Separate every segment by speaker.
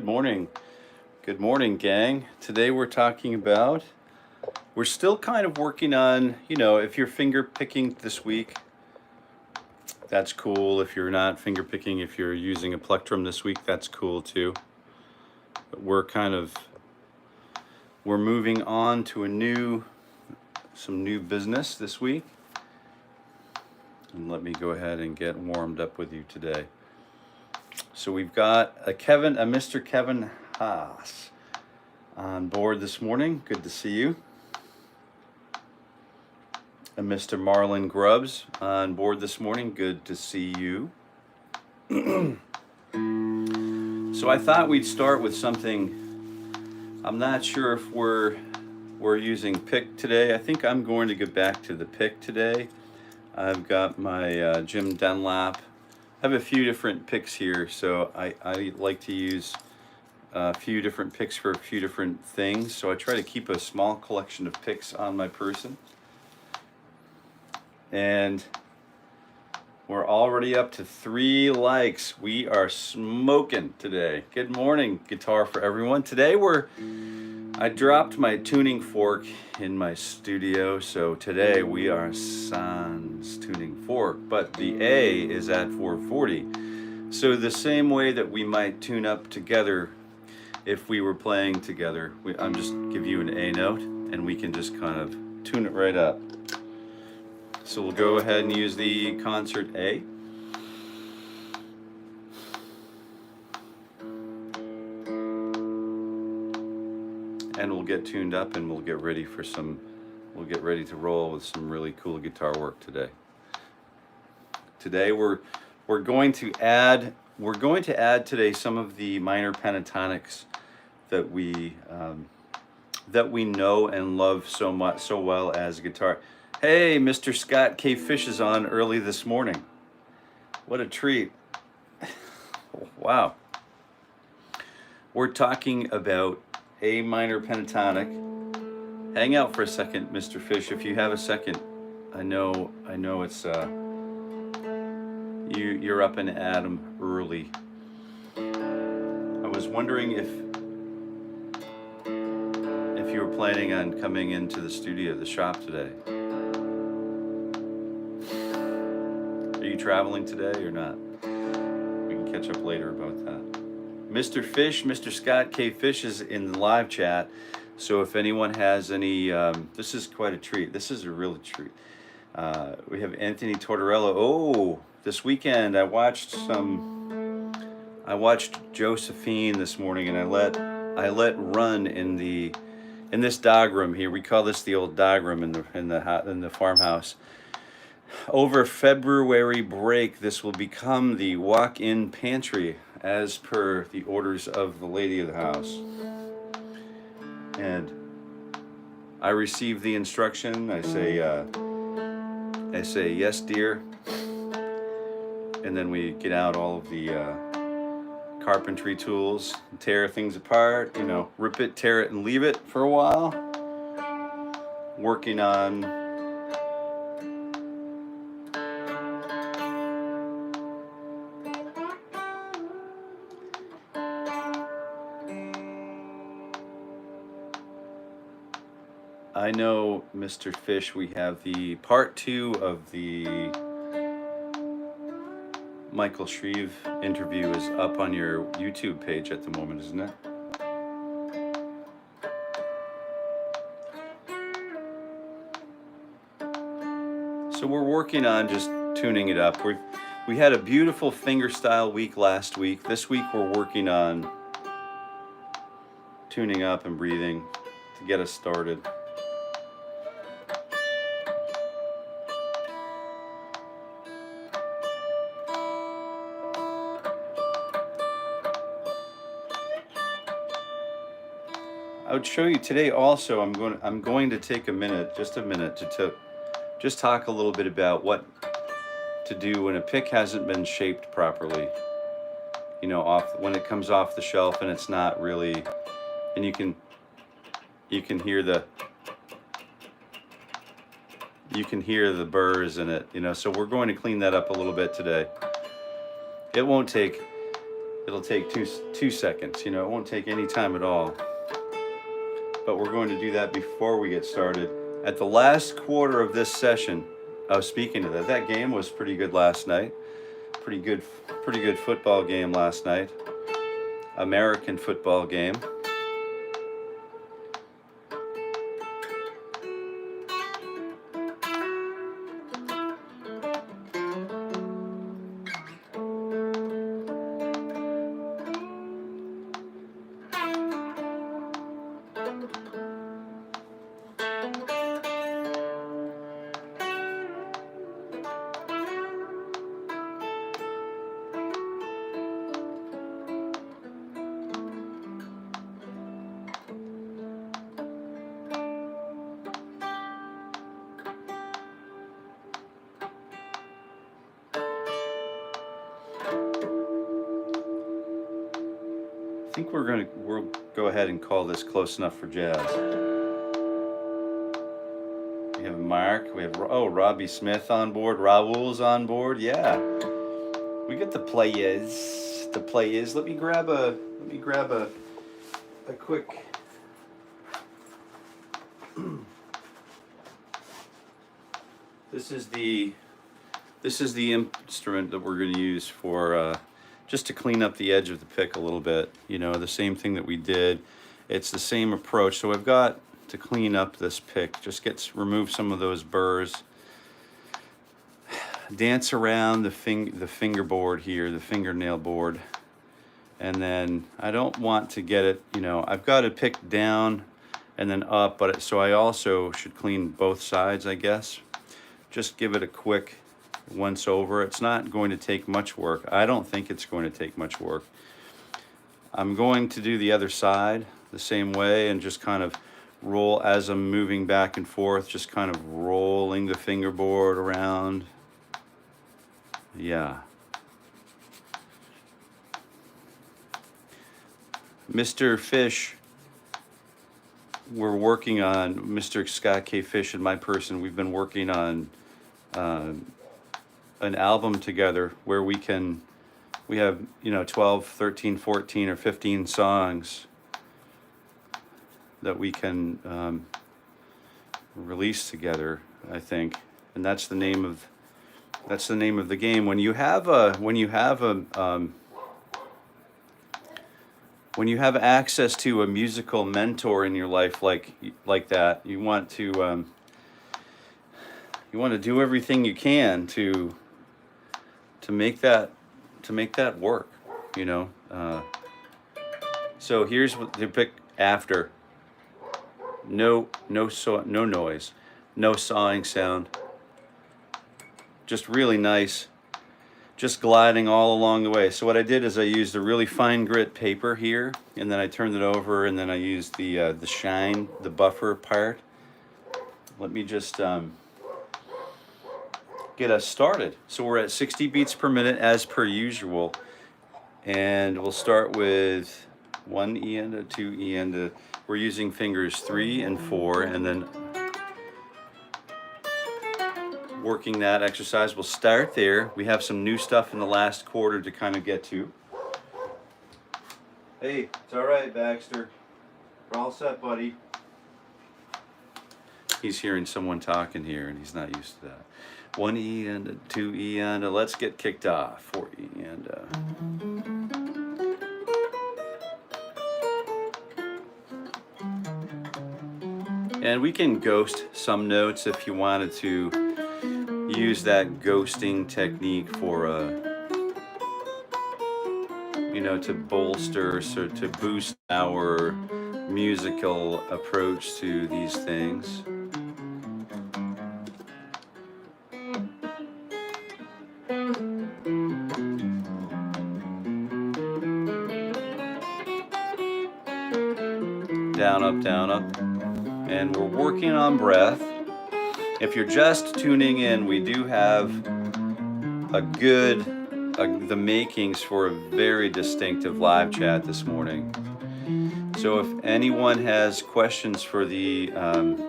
Speaker 1: morning. Good morning, gang. Today we're talking about, we're still kind of working on, you know, if you're finger picking this week, that's cool. If you're not finger picking, if you're using a plectrum this week, that's cool too. But we're moving on to some new business this week. And let me go ahead and get warmed up with you today. So we've got a Mr. Kevin Haas on board this morning. Good to see you. And Mr. Marlon Grubbs on board this morning. Good to see you. So I thought we'd start with something. I'm not sure if we're using pick today. I think I'm going to get back to the pick today. I've got my Jim Dunlap. I have a few different picks here, so I like to use a few different picks for a few different things. So I try to keep a small collection of picks on my person. And we're already up to 3 likes. We are smoking today. Good morning, Guitar for Everyone. Today I dropped my tuning fork in my studio, so today we are sans tuning fork, but the A is at 440. So the same way that we might tune up together if we were playing together, I'm just give you an A note and we can just kind of tune it right up. So we'll go ahead and use the concert A. And we'll get tuned up and we'll get ready to roll with some really cool guitar work today. Today we're going to add today some of the minor pentatonics that we know and love so well as guitar. Hey, Mr. Scott K. Fish is on early this morning. What a treat. Wow. We're talking about A minor pentatonic. Hang out for a second, Mr. Fish, if you have a second. I know it's you're up and at 'em early. I was wondering if you were planning on coming into the studio, the shop today. Are you traveling today or not? We can catch up later about that. Mr. Fish, Mr. Scott K. Fish is in the live chat. So if anyone has any, this is quite a treat. This is a real treat. We have Anthony Tortorella. Oh, this weekend I watched Josephine this morning, and I let run in this dog room here. We call this the old dog room in the farmhouse. Over February break, this will become the walk-in pantry as per the orders of the lady of the house. And I receive the instruction. I say yes, dear. And then we get out all of the carpentry tools, tear things apart, rip it, tear it, and leave it for a while. Working on I know, Mr. Fish, we have the part 2 of the Michael Shreve interview is up on your YouTube page at the moment, isn't it? So we're working on just tuning it up. We had a beautiful fingerstyle week last week. This week we're working on tuning up and breathing to get us started. I would show you today also, I'm going to take just a minute to just talk a little bit about what to do when a pick hasn't been shaped properly. When it comes off the shelf and it's not really, and you can hear the burrs in it, so we're going to clean that up a little bit today. It won't take It'll take two seconds, you know, it won't take any time at all. But we're going to do that before we get started. At the last quarter of this session, speaking of that, that game was pretty good last night. Pretty good football game last night. American football game. I think we'll go ahead and call this close enough for jazz. We have Mark, we have Robbie Smith on board, Raul's on board, yeah. We get the players. Let me grab a quick This is the instrument that we're going to use for just to clean up the edge of the pick a little bit. You know, the same thing that we did. It's the same approach. So I've got to clean up this pick. Just remove some of those burrs. Dance around the fingerboard here, the fingernail board. And then I don't want to get it, you know, I've got to pick down and then up, but so I also should clean both sides, I guess. Just give it a quick once over. It's not going to take much work. I don't think it's going to take much work. I'm going to do the other side the same way and just kind of roll as I'm moving back and forth, just kind of rolling the fingerboard around. Yeah. Mr. Fish, we're working on, Mr. Scott K. Fish and my person, we've been working on an album together where we have, you know, 12, 13, 14, or 15 songs that we can release together, I think. And that's the name of the game. When you have access to a musical mentor in your life like that, you want to do everything you can to make that work, you know. So here's what they pick after. No noise, no sawing sound. Just really nice, just gliding all along the way. So what I did is I used a really fine grit paper here, and then I turned it over, and then I used the shine, the buffer part. Let me just get us started. So we're at 60 beats per minute as per usual, and we'll start with 1 E and a 2 E and a. We're using fingers 3 and 4, and then working that exercise. We'll start there. We have some new stuff in the last quarter to kind of get to. Hey, it's all right, Baxter. We're all set, buddy. He's hearing someone talking here, and he's not used to that. 1 E and a 2 E and a. Let's get kicked off. 4 E and a. And we can ghost some notes if you wanted to use that ghosting technique for you know, to bolster, so to boost our musical approach to these things. Down up, and we're working on breath. If you're just tuning in, we do have the makings for a very distinctive live chat this morning. So if anyone has questions for the one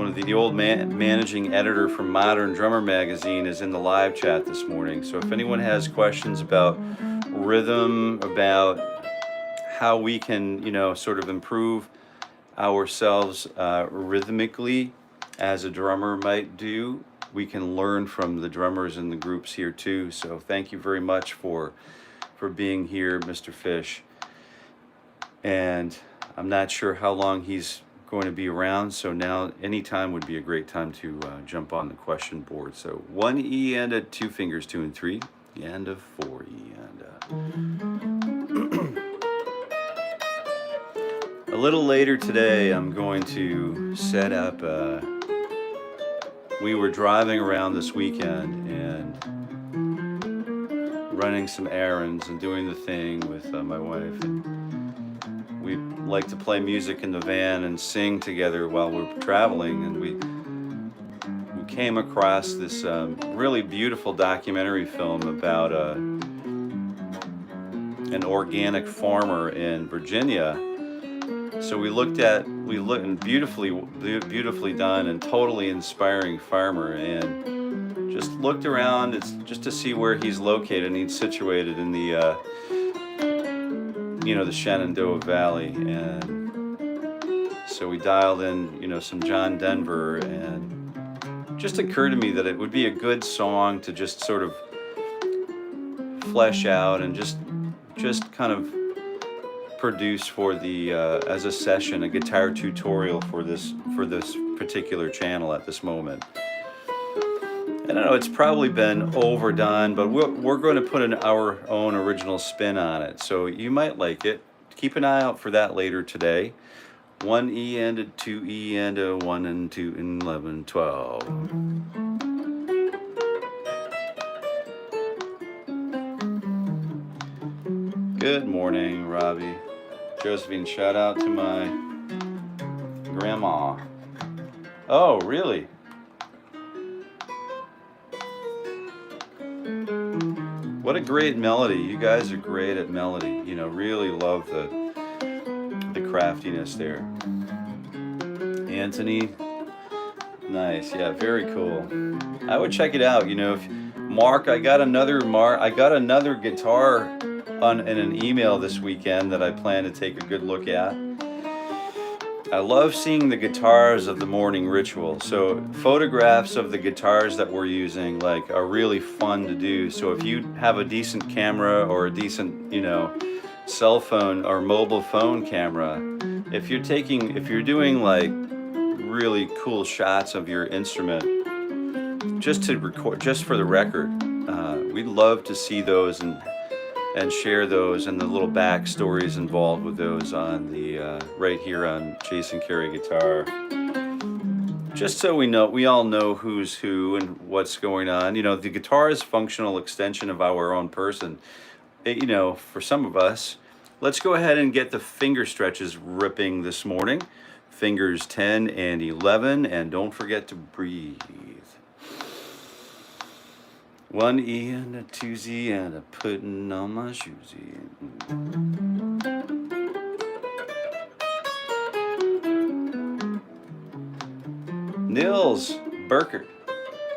Speaker 1: of the old managing editor from Modern Drummer magazine is in the live chat this morning. So if anyone has questions about rhythm, about how we can, you know, sort of improve ourselves rhythmically as a drummer might do. We can learn from the drummers in the groups here too. So thank you very much for being here, Mr. Fish. And I'm not sure how long he's going to be around, so now any time would be a great time to jump on the question board. So 1 E and a 2 fingers, 2 and 3, and a 4 E and a little later today I'm going to set up we were driving around this weekend and running some errands and doing the thing with my wife, and we like to play music in the van and sing together while we're traveling, and we came across this really beautiful documentary film about an organic farmer in Virginia. So we looked and beautifully done and totally inspiring farmer, and just looked around just to see where he's located, and he's situated in the you know, the Shenandoah Valley. And so we dialed in, you know, some John Denver, and it just occurred to me that it would be a good song to just sort of flesh out and just kind of produce for the as a session, a guitar tutorial for this particular channel at this moment. I don't know, it's probably been overdone, but we're going to put our own original spin on it, so you might like it. Keep an eye out for that later today. 1 E and a 2 E and a 1 and 2 and 11, 12. Good morning, Robbie. Josephine, shout out to my grandma. Oh, really? What a great melody. You guys are great at melody. You know, really love the craftiness there. Anthony, nice. Yeah, very cool. I would check it out. You know, if Mark, I got another guitar in an email this weekend that I plan to take a good look at. I love seeing the guitars of the morning ritual. So photographs of the guitars that we're using are really fun to do. So if you have a decent camera or a decent, you know, cell phone or mobile phone camera, if you're doing like really cool shots of your instrument, just to record, just for the record, we'd love to see those and share those and the little backstories involved with those on the right here on Jason Carey Guitar. Just so we all know who's who and what's going on. You know, the guitar is a functional extension of our own person. You know, for some of us, let's go ahead and get the finger stretches ripping this morning. Fingers 10 and 11, and don't forget to breathe. 1 E and a 2 Z and a putting on my shoesy. Nils Burkert,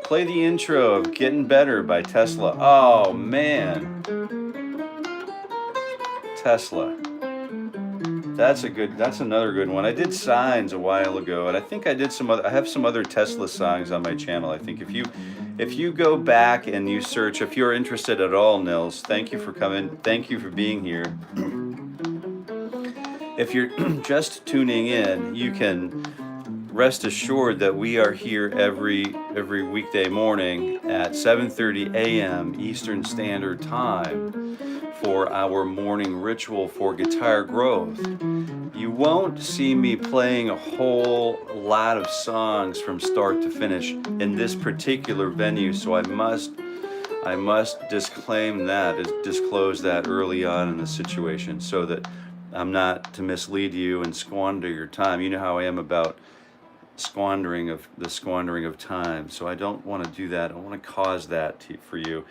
Speaker 1: play the intro of Getting Better by Tesla. Oh man, Tesla. That's another good one. I did Signs a while ago, and I think I have some other Tesla songs on my channel. I think if you go back and you search, if you're interested at all, Nils, thank you for coming. Thank you for being here. If you're just tuning in, you can rest assured that we are here every weekday morning at 7:30 a.m. Eastern Standard Time for our morning ritual for guitar growth. You won't see me playing a whole lot of songs from start to finish in this particular venue, so I must disclose that early on in the situation so that I'm not to mislead you and squander your time. You know how I am about squandering of time, so I don't want to do that. I don't want to cause that for you.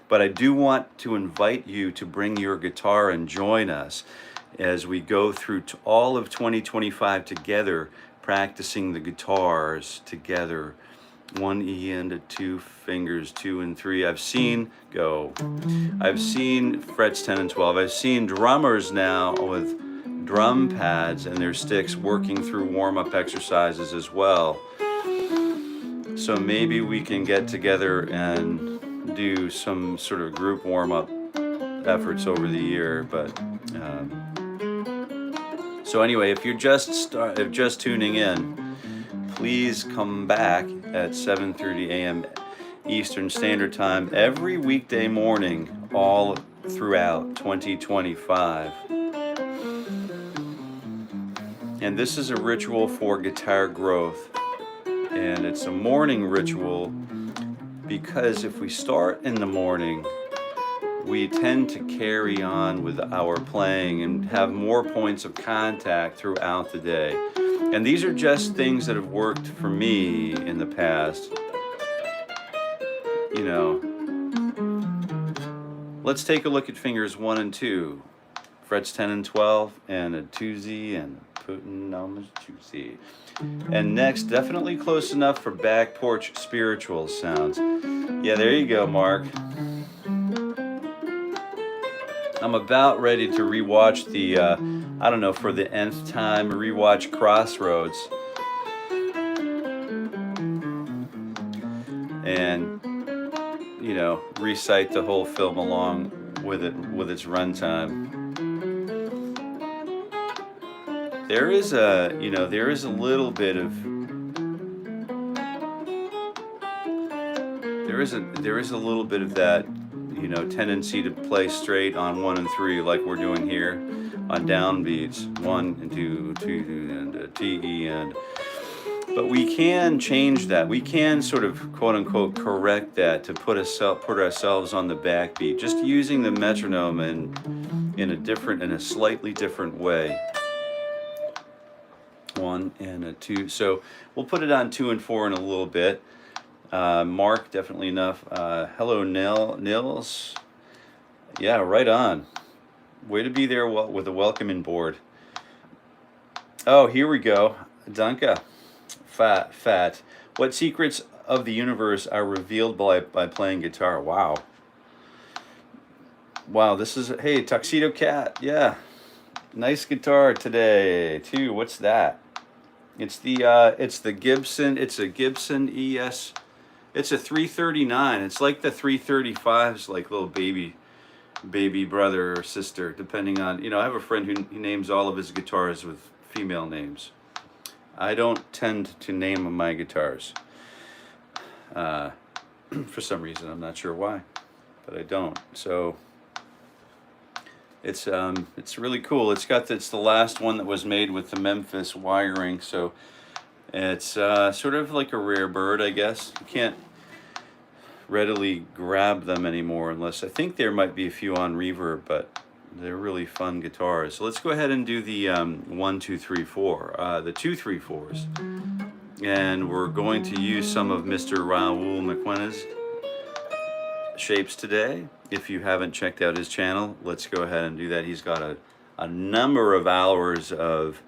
Speaker 1: But I do want to invite you to bring your guitar and join us as we go through all of 2025 together, practicing the guitars together 1 E into 2 fingers, 2 and 3. I've seen I've seen frets 10 and 12. I've seen drummers now with drum pads and their sticks working through warm-up exercises as well. So maybe we can get together and do some sort of group warm-up efforts over the year. But so anyway, if you're just tuning in, please come back at 7:30 a.m. Eastern Standard Time every weekday morning all throughout 2025. And this is a ritual for guitar growth. And it's a morning ritual because if we start in the morning, we tend to carry on with our playing and have more points of contact throughout the day. And these are just things that have worked for me in the past. You know, let's take a look at fingers 1 and 2, frets 10 and 12, and a 𝗕𝗏 and a 𝗵𝗏𝗁𝗁. And next, definitely close enough for back porch spiritual sounds. Yeah, there you go, Mark. I'm about ready to rewatch the, I don't know, for the nth time, rewatch Crossroads. And, you know, recite the whole film along with it, with its runtime. There is a, you know, there is a little bit of, there is a little bit of that, you know, tendency to play straight on 1 and 3 like we're doing here on downbeats, 1 and 2, 2 and a T, and, but we can change that. We can sort of quote unquote correct that to put ourselves on the backbeat, just using the metronome in a slightly different way. 1 and a 2. So we'll put it on 2 and 4 in a little bit. Mark, definitely enough. Hello, Nils. Yeah, right on. Way to be there with the welcoming board. Oh, here we go. Danke. Fat. What secrets of the universe are revealed by playing guitar? Wow. Wow, this is, hey, Tuxedo Cat. Yeah. Nice guitar today, too. What's that? It's the Gibson. It's a Gibson ES. It's a 339. It's like the 335's like little baby brother or sister, depending on, you know, I have a friend who names all of his guitars with female names. I don't tend to name my guitars. For some reason, I'm not sure why, but I don't. So it's really cool. It's the last one that was made with the Memphis wiring, so it's sort of like a rare bird, I guess. You can't readily grab them anymore unless, I think there might be a few on Reverb, but they're really fun guitars. So let's go ahead and do the 1, 2, 3, 4, the 2, 3, 4s, and we're going to use some of Mr. Raoul McQuenna's shapes today. If you haven't checked out his channel, let's go ahead and do that. He's got a number of hours of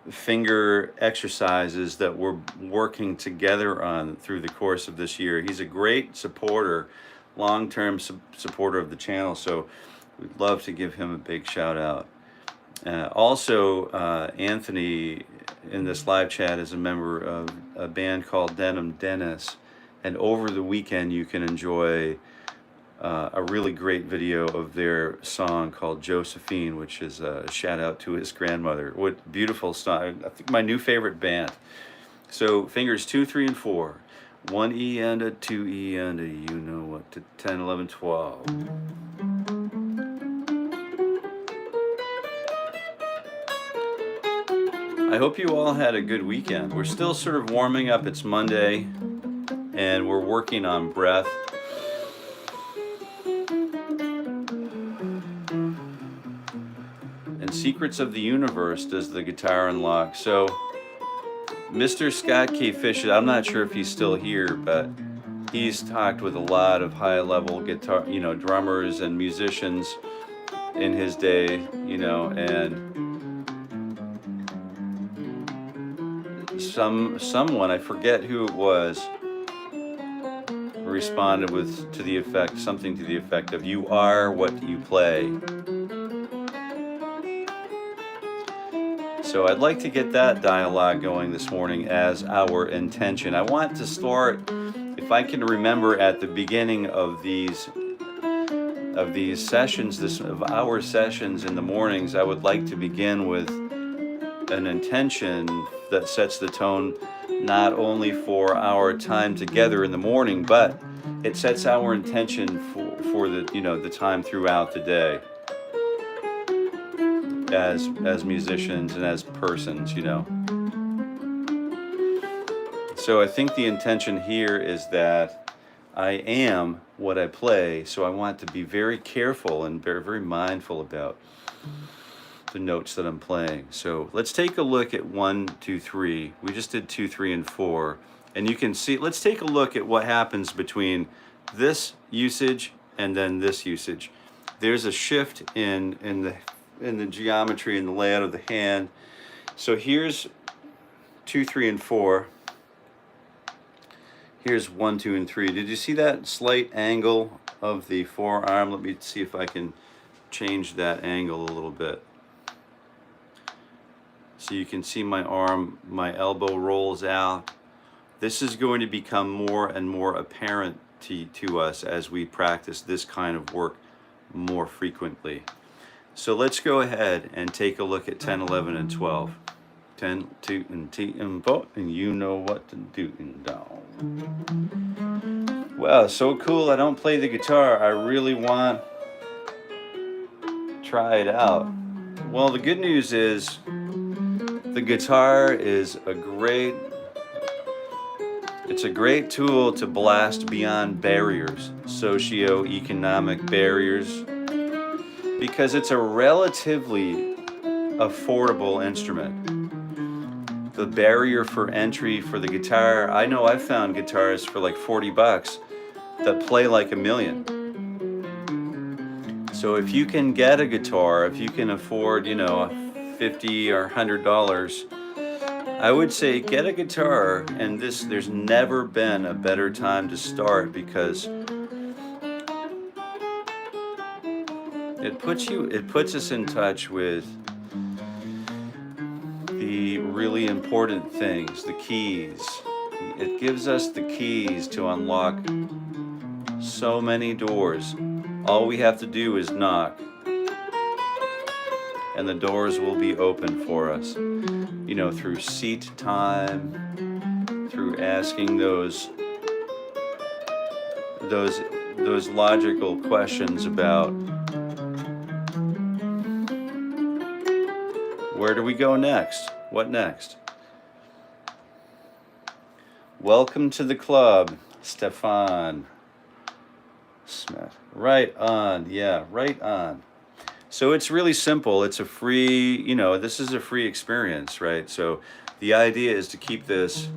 Speaker 1: finger exercises that we're working together on through the course of this year. He's a great supporter, long-term supporter of the channel, so we'd love to give him a big shout out. Also, Anthony in this live chat is a member of a band called Denim Dennis, and over the weekend you can enjoy a really great video of their song called Josephine, which is a shout out to his grandmother. What beautiful song. I think my new favorite band. So fingers 2, 3, and 4. 1 E and a 2 E and a, you know what, to 10, 11, 12. I hope you all had a good weekend. We're still sort of warming up. It's Monday, and we're working on breath. Secrets of the Universe does the guitar unlock. So Mr. Scott K. Fisher, I'm not sure if he's still here, but he's talked with a lot of high-level guitar, you know, drummers and musicians in his day, you know, and someone, I forget who it was, responded with to the effect, something to the effect of, "You are what you play." So I'd like to get that dialogue going this morning as our intention. I want to start, if I can remember, at the beginning of these sessions, of our sessions in the mornings, I would like to begin with an intention that sets the tone not only for our time together in the morning, but it sets our intention for the, the time throughout the day as musicians and as persons, So I think the intention here is that I am what I play, so I want to be very careful and very, very mindful about the notes that I'm playing. So let's take a look at 1, 2, 3. We just did 2, 3, and 4. And you can see, let's take a look at what happens between this usage and then this usage. There's a shift in the geometry and the layout of the hand. So here's 2, 3, and 4. Here's 1, 2, and 3. Did you see that slight angle of the forearm? Let me see if I can change that angle a little bit. So you can see my arm, my elbow rolls out. This is going to become more and more apparent to us as we practice this kind of work more frequently. So let's go ahead and take a look at 10, 11, and 12. 10, 2, and T, and 4, and you know what to do and down. Wow, so cool. I don't play the guitar. I really want to try it out. Well, the good news is the guitar is a great tool to blast beyond barriers, socio-economic barriers, because it's a relatively affordable instrument. The barrier for entry for the guitar, I know I've found guitarists for like $40 that play like a million. So if you can get a guitar, if you can afford, $50 or $100, I would say get a guitar. And there's never been a better time to start, because it puts us in touch with the really important things, the keys. It gives us the keys to unlock so many doors. All we have to do is knock, and the doors will be open for us. Through seat time, through asking those logical questions about where do we go next? What next? Welcome to the club, Stefan Smith. Right on, yeah, right on. So it's really simple. It's a free, this is a free experience, right? So the idea is to keep this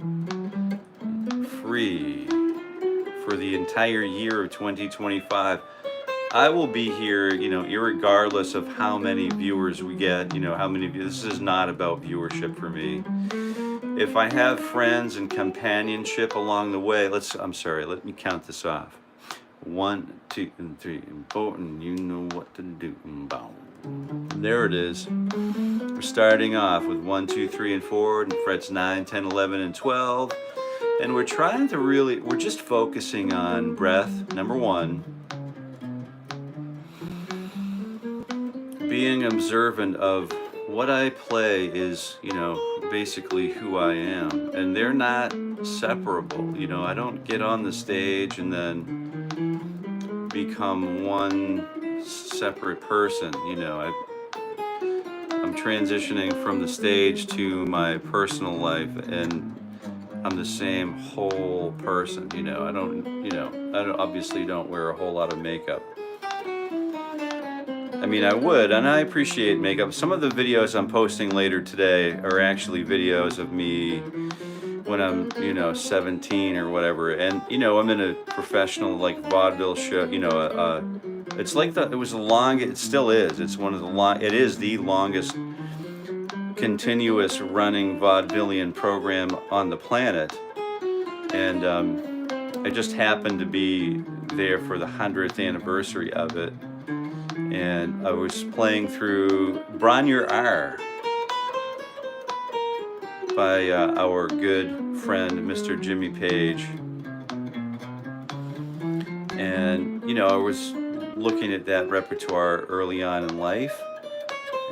Speaker 1: free for the entire year of 2025. I will be here, irregardless of how many viewers we get, how many views. This is not about viewership for me. If I have friends and companionship along the way, let me count this off. 1, 2, and 3, and 4, and you know what to do. There it is. We're starting off with 1, 2, 3, and 4, and frets 9, 10, 11, and 12. And we're trying to we're just focusing on breath, number 1. Being observant of what I play is, basically who I am. And they're not separable. I don't get on the stage and then become one separate person. I'm transitioning from the stage to my personal life, and I'm the same whole person. I obviously don't wear a whole lot of makeup. I mean, I would, and I appreciate makeup. Some of the videos I'm posting later today are actually videos of me when I'm, 17 or whatever. And, I'm in a professional, vaudeville show, it's like it still is. It's it is the longest continuous running vaudevillian program on the planet. And I just happened to be there for the 100th anniversary of it, and I was playing through 𝘔𝘰𝘳𝘯𝘪 by our good friend Mr. Jimmy Page. And you know, I was looking at that repertoire early on in life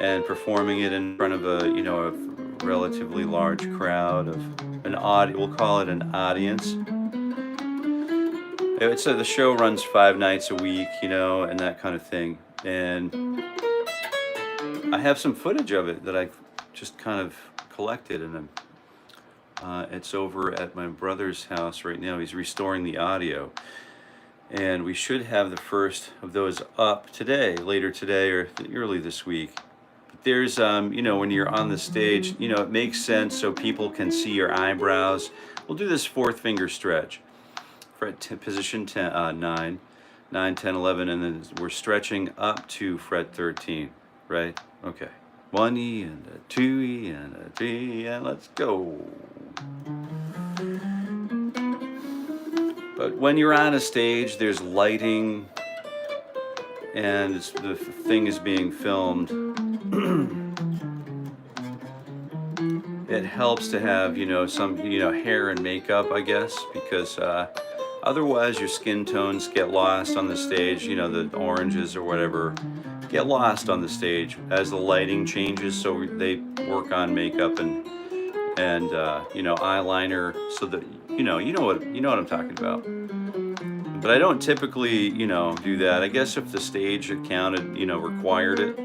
Speaker 1: and performing it in front of a, you know, a relatively large crowd of an we'll call it an audience. So the show runs 5 nights a week, you know, and that kind of thing. And I have some footage of it that I've just kind of collected, and it's over at my brother's house right now. He's restoring the audio, and we should have the first of those up today, later today or early this week. But there's, you know, when you're on the stage, you know, it makes sense so people can see your eyebrows. We'll do this 4th finger stretch. Fret position 9, 10, 11, and then we're stretching up to fret 13, right? Okay. 1E and a 2E and a 3E, and let's go. But when you're on a stage, there's lighting, and the thing is being filmed. It helps to have, you know, some, you know, hair and makeup, I guess, because otherwise your skin tones get lost on the stage, you know, the oranges or whatever get lost on the stage as the lighting changes, so they work on makeup and you know, eyeliner, so that you know what I'm talking about. But I don't typically, you know, do that. I guess if the stage accounted, you know, required it.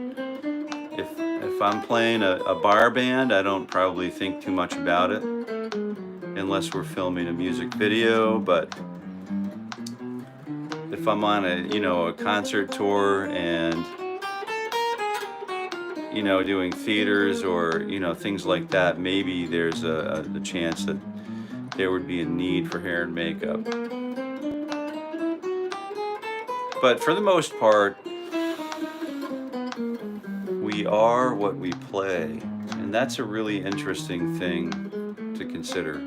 Speaker 1: If I'm playing a bar band, I don't probably think too much about it unless we're filming a music video. But if I'm on a, you know, a concert tour and, you know, doing theaters or, you know, things like that, maybe there's the chance that there would be a need for hair and makeup. But for the most part, we are what we play, and that's a really interesting thing to consider.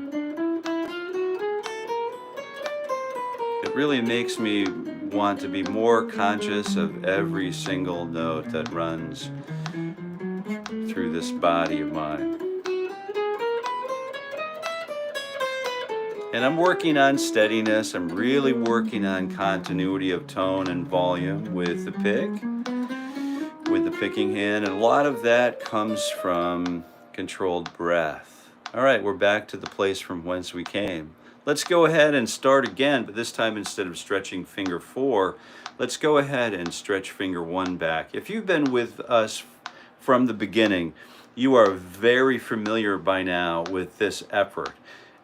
Speaker 1: It really makes me want to be more conscious of every single note that runs through this body of mine. And I'm working on steadiness. I'm really working on continuity of tone and volume with the pick, with the picking hand, and a lot of that comes from controlled breath. All right, we're back to the place from whence we came. Let's go ahead and start again, but this time instead of stretching finger 4, let's go ahead and stretch finger 1 back. If you've been with us from the beginning, you are very familiar by now with this effort.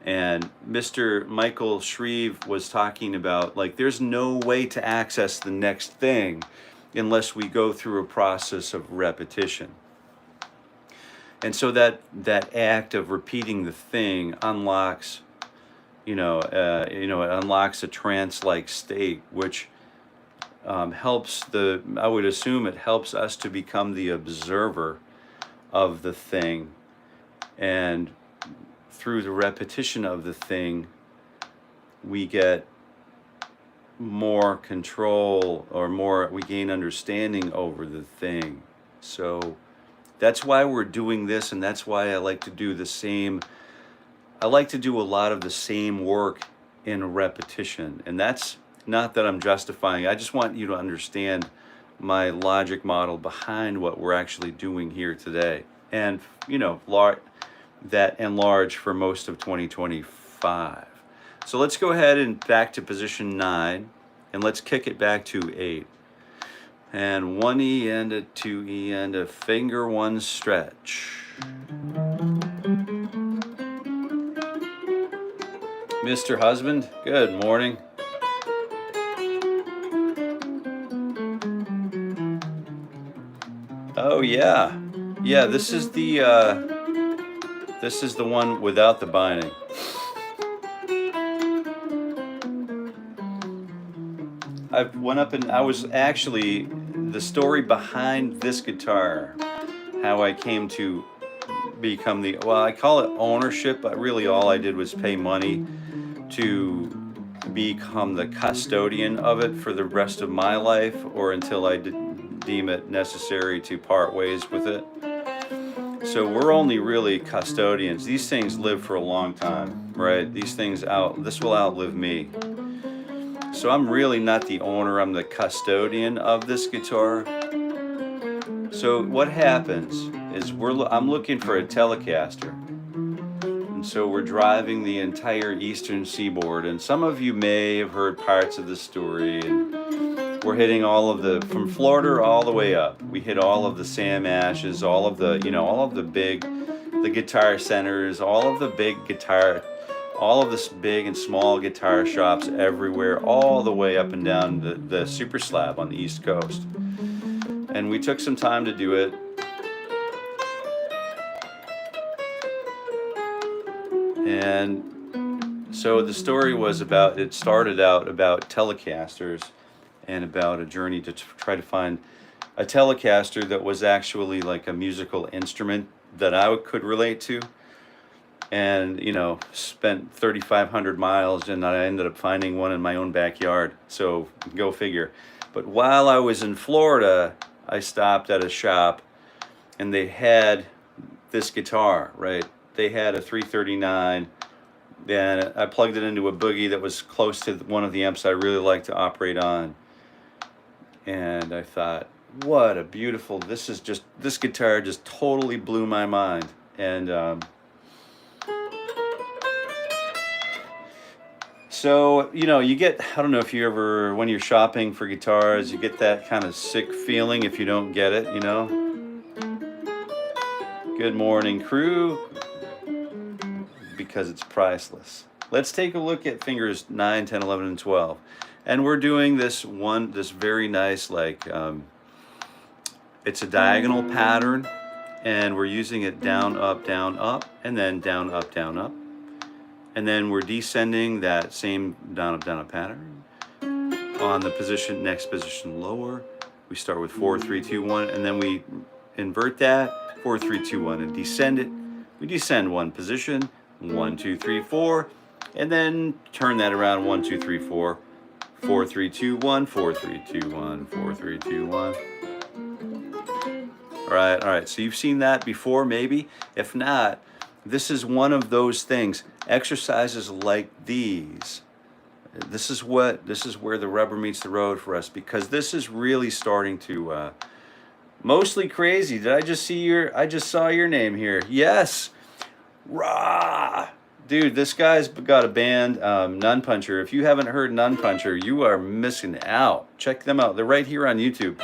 Speaker 1: And Mr. Michael Shreve was talking about, like, there's no way to access the next thing unless we go through a process of repetition. And so that act of repeating the thing unlocks, it unlocks a trance-like state, which helps I would assume it helps us to become the observer of the thing. And through the repetition of the thing, we get more control, or we gain understanding over the thing. So that's why we're doing this, and that's why I like to do a lot of the same work in repetition. And that's not that I'm justifying, I just want you to understand my logic model behind what we're actually doing here today. And, you know, that enlarge for most of 2025. So let's go ahead and back to position 9, and let's kick it back to 8. And 1E and a 2E and a finger 1 stretch. Mr. Husband, good morning. Oh yeah. Yeah, this is the one without the binding. I went up and I was actually, the story behind this guitar, how I came to become I call it ownership, but really all I did was pay money to become the custodian of it for the rest of my life, or until I deem it necessary to part ways with it. So we're only really custodians. These things live for a long time, right? These things this will outlive me. So I'm really not the owner, I'm the custodian of this guitar. So what happens is I'm looking for a Telecaster. And so we're driving the entire eastern seaboard, and some of you may have heard parts of the story, and we're hitting from Florida all the way up. We hit all of the Sam Ashes, all of the guitar centers, all of the big and small guitar shops everywhere, all the way up and down the super slab on the East Coast. And we took some time to do it. And so the story started out about Telecasters and about a journey to try to find a Telecaster that was actually like a musical instrument that I could relate to. And, spent 3,500 miles, and I ended up finding one in my own backyard. So go figure. But while I was in Florida, I stopped at a shop, and they had this guitar, right? They had a 339, and I plugged it into a boogie that was close to one of the amps I really like to operate on. And I thought, what a beautiful, this guitar just totally blew my mind. And so, you get, I don't know if you ever, when you're shopping for guitars, you get that kind of sick feeling if you don't get it, Good morning, crew. Because it's priceless. Let's take a look at fingers 9, 10, 11, and 12. And we're doing this very nice, it's a diagonal pattern, and we're using it down, up, and then down, up, and then we're descending that same down, up pattern on the next position lower. We start with 4, 3, 2, 1, and then we invert that, 4, 3, 2, 1, and descend it. We descend one position, 1, 2, 3, 4, and then turn that around, 1, 2, 3, 4, 4, 3, 2, 1, 4, 3, 2, 1, 4, 3, 2, 1. All right, so you've seen that before, maybe. If not, this is one of those things. Exercises like these. This is where the rubber meets the road for us, because this is really starting to mostly crazy. I just saw your name here. Yes. Rah! Dude, this guy's got a band, Nun Puncher. If you haven't heard Nun Puncher, you are missing out. Check them out. They're right here on YouTube.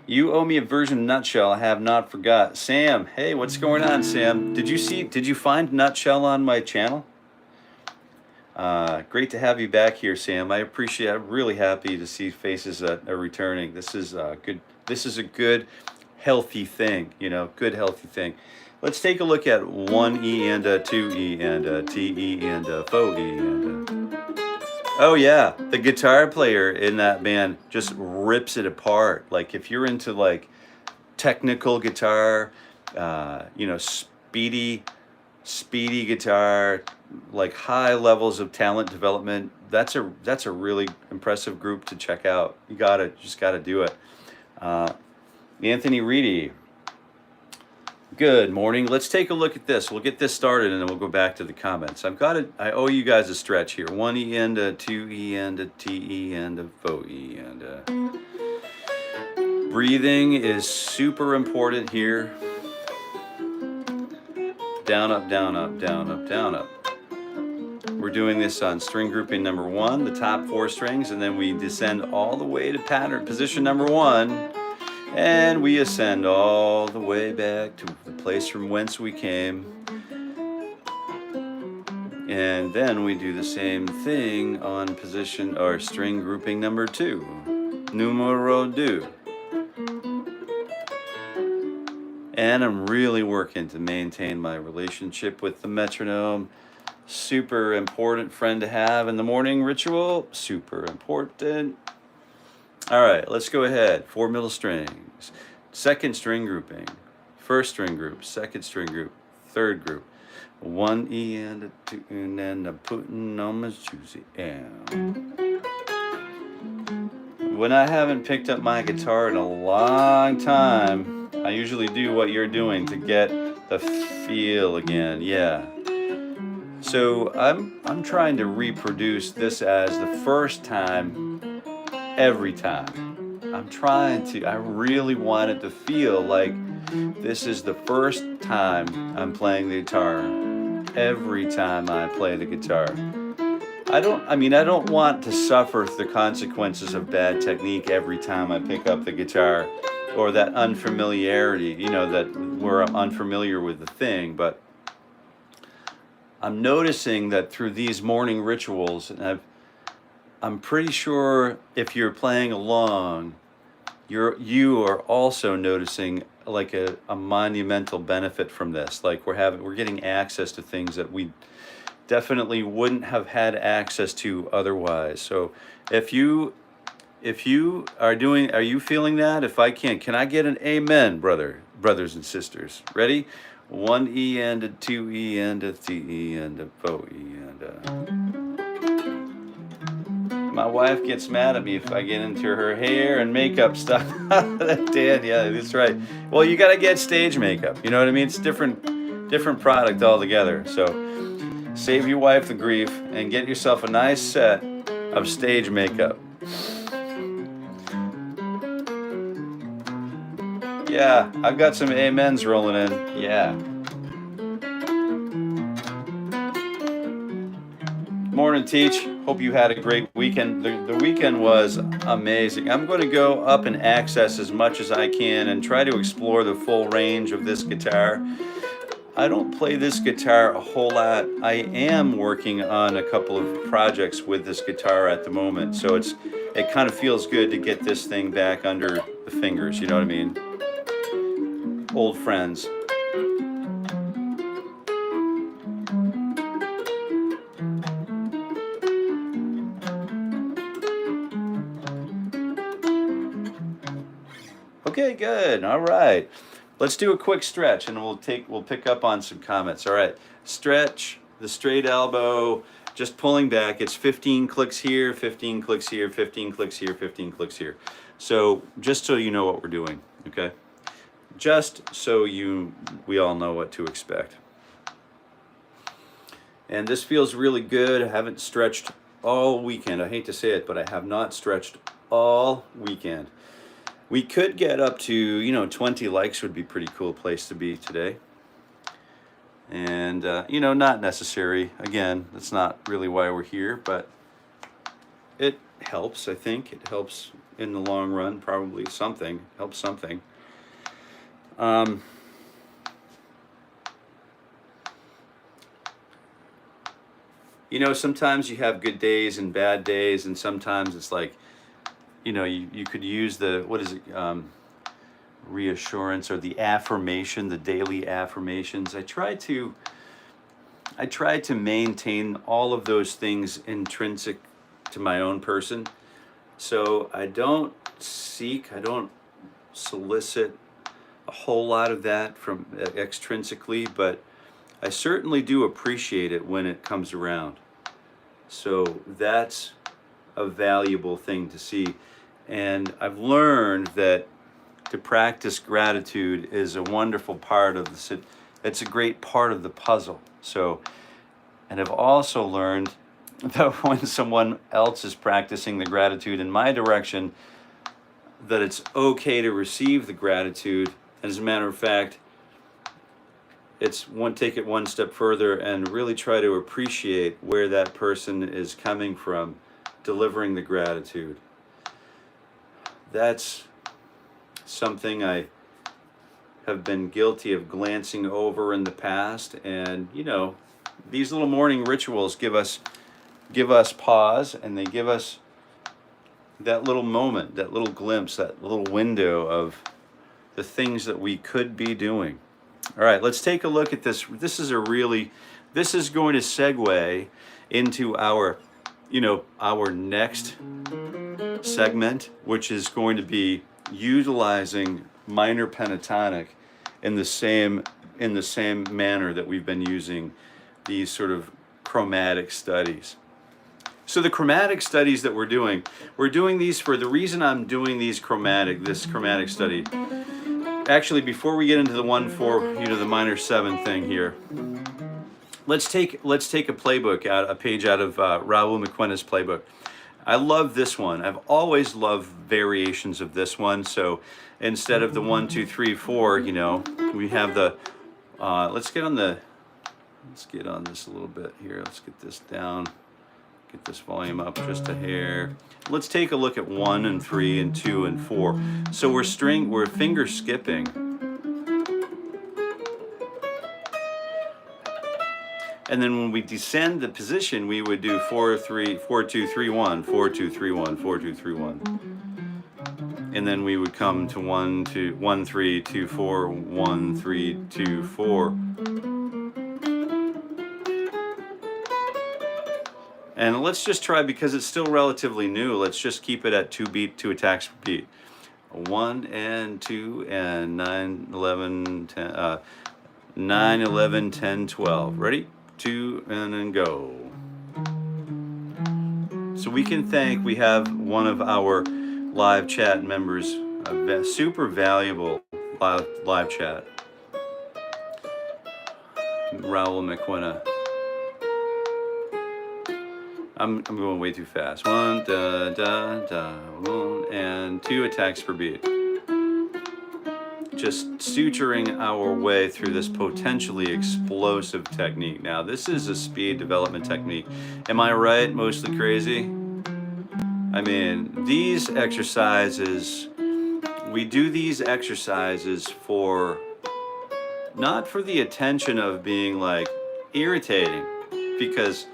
Speaker 1: You owe me a version Nutshell. I have not forgot. Sam, hey, what's going on, Sam? Did you find Nutshell on my channel? Great to have you back here, Sam. I appreciate it. I'm really happy to see faces that are returning. This is good. This is a good, healthy thing, good, healthy thing. Let's take a look at 1 E and a 2 E and a T E and a faux E and a... Oh yeah, the guitar player in that band just rips it apart. Like if you're into technical guitar, speedy guitar, high levels of talent development, that's a really impressive group to check out. You just gotta do it. Anthony Reedy, good morning. Let's take a look at this. We'll get this started and then we'll go back to the comments. I owe you guys a stretch here. 1 E and a 2 E and a T E and a faux E and a... Breathing is super important here. Down, up, down, up, down, up, down, up. We're doing this on string grouping number 1, the top 4 strings, and then we descend all the way to pattern position number 1. And we ascend all the way back to the place from whence we came. And then we do the same thing on position or string grouping number 2, numero 2. And I'm really working to maintain my relationship with the metronome. Super important friend to have in the morning ritual. Super important. All right, let's go ahead. 4 middle strings, 2nd string grouping, 1st string group, 2nd string group, 3rd group. 1 E and a 2 and then I'm putting on my shoes. When I haven't picked up my guitar in a long time, I usually do what you're doing to get the feel again. Yeah. So I'm trying to reproduce this as the first time every time. I really want it to feel like this is the first time I'm playing the guitar. Every time I play the guitar. I don't want to suffer the consequences of bad technique every time I pick up the guitar, or that unfamiliarity, you know, that we're unfamiliar with the thing, but I'm noticing that through these morning rituals, and I'm pretty sure if you're playing along, you are also noticing like a monumental benefit from this. Like we're getting access to things that we definitely wouldn't have had access to otherwise. So if you are you feeling that? If I can I get an amen, brothers and sisters? Ready? 1 E and a 2 E and a 3 E and a 4 E and a... My wife gets mad at me if I get into her hair and makeup stuff. Dan, yeah, that's right. Well, you gotta get stage makeup. You know what I mean? It's different product altogether. So save your wife the grief and get yourself a nice set of stage makeup. Yeah, I've got some amens rolling in. Yeah. Morning, Teach. Hope you had a great weekend. The weekend was amazing. I'm going to go up and access as much as I can and try to explore the full range of this guitar. I don't play this guitar a whole lot. I am working on a couple of projects with this guitar at the moment, so it kind of feels good to get this thing back under the fingers, you know what I mean? Old friends. Okay, good. All right. Let's do a quick stretch and we'll pick up on some comments. All right. Stretch, the straight elbow, just pulling back. It's 15 clicks here, 15 clicks here, 15 clicks here, 15 clicks here. So just so you know what we're doing, okay? Just so we all know what to expect. And this feels really good. I haven't stretched all weekend. I hate to say it, but I have not stretched all weekend. We could get up to, 20 likes would be a pretty cool place to be today. And, not necessary. Again, that's not really why we're here, but it helps, I think. It helps in the long run, probably something. Helps something. Sometimes you have good days and bad days, and sometimes it's like, you could use the, reassurance or the affirmation, the daily affirmations. I try to maintain all of those things intrinsic to my own person. So I don't solicit a whole lot of that from extrinsically, but I certainly do appreciate it when it comes around. So that's a valuable thing to see. And I've learned that to practice gratitude is a wonderful part of it's a great part of the puzzle. So, and I've also learned that when someone else is practicing the gratitude in my direction, that it's okay to receive the gratitude. And as a matter of fact, take it one step further and really try to appreciate where that person is coming from, delivering the gratitude. That's something I have been guilty of glancing over in the past, and these little morning rituals give us pause, and they give us that little moment, that little glimpse, that little window of the things that we could be doing. All right, let's take a look at this. This is going to segue into our next segment, which is going to be utilizing minor pentatonic in the same manner that we've been using these sort of chromatic studies. So the chromatic studies that we're doing these for the reason I'm doing this chromatic study. Actually, before we get into the 1/4, the minor 7 thing here, let's take a playbook a page out of 𝗷𝗚𝘚𝘀𝘀's playbook. I love this one. I've always loved variations of this one. So instead of the 1, 2, 3, 4, we have the. Let's get on this a little bit here. Let's get this down. Get this volume up just a hair. Let's take a look at 1 and 3 and 2 and 4. So we're finger skipping. And then when we descend the position, we would do 4, 3, 4, 2, 3, 1, 4, 2, 3, 1, 4, 2, 3, 1. And then we would come to 1, 2, 1, 3, 2, 4, 1, 3, 2, 4. And let's just try, because it's still relatively new, let's just keep it at 2 attacks per beat. 1 and 2 and 9, 11, 10, 9, 11, 10, 12. Ready? 2 and then go. So we can thank, we have one of our live chat members, a super valuable live chat, 𝗷𝗚𝘚𝘀𝘀. I'm going way too fast. 1, da, da, da, 1, and 2 attacks per beat. Just suturing our way through this potentially explosive technique. Now, this is a speed development technique. Am I right? Mostly crazy? I mean, these exercises, we do these exercises for, not for the attention of being like irritating, because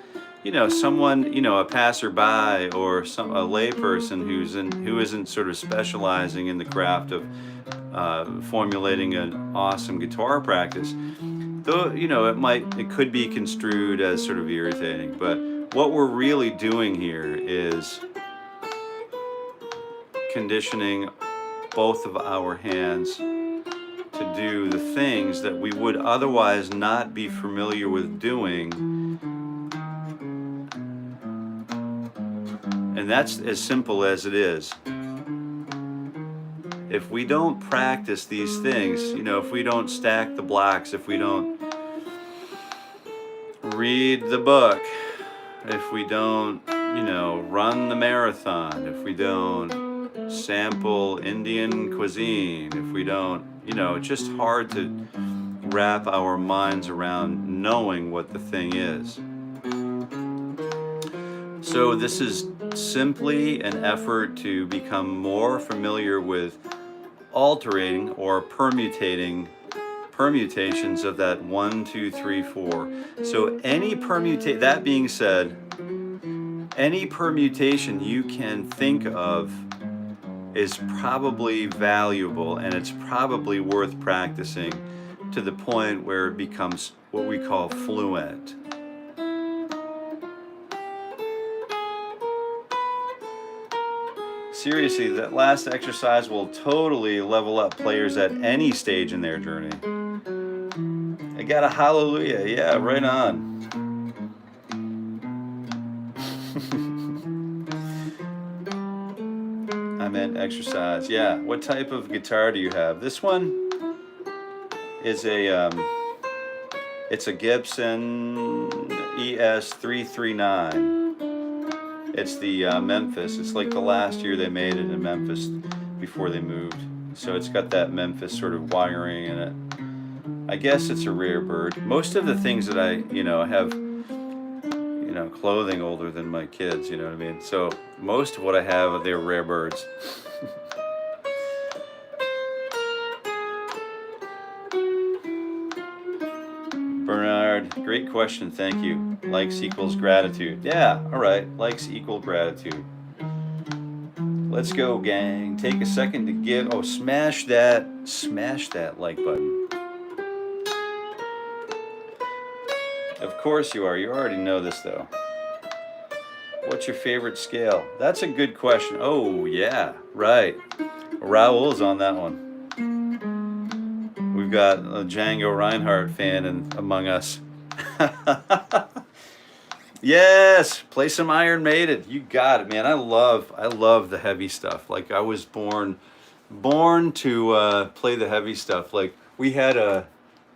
Speaker 1: someone, a passerby or a layperson who isn't sort of specializing in the craft of formulating an awesome guitar practice, though, it could be construed as sort of irritating. But what we're really doing here is conditioning both of our hands to do the things that we would otherwise not be familiar with doing. And that's as simple as it is. If we don't practice these things, if we don't stack the blocks, if we don't read the book, if we don't, run the marathon, if we don't sample Indian cuisine, if we don't, it's just hard to wrap our minds around knowing what the thing is. So this is simply an effort to become more familiar with altering or permutations of that 1, 2, 3, 4. So any permutation, that being said, any permutation you can think of is probably valuable, and it's probably worth practicing to the point where it becomes what we call fluent. Seriously, that last exercise will totally level up players at any stage in their journey. I got a hallelujah. Yeah, right on. I meant exercise. Yeah. What type of guitar do you have? This one is it's a Gibson ES339. It's the Memphis. It's like the last year they made it in Memphis before they moved. So it's got that Memphis sort of wiring in it. I guess it's a rare bird. Most of the things that I, have, clothing older than my kids, you know what I mean? So most of what I have, they're rare birds. Bernard, great question, thank you. Likes equals gratitude. Yeah, all right, likes equal gratitude. Let's go, gang. Take a second to give, smash that like button. Of course you are, you already know this though. What's your favorite scale? That's a good question. Oh yeah, right. Raoul's on that one. We've got a Django Reinhardt fan among us. Yes, play some Iron Maiden. You got it, man. I love the heavy stuff. Like I was born to play the heavy stuff. Like we had an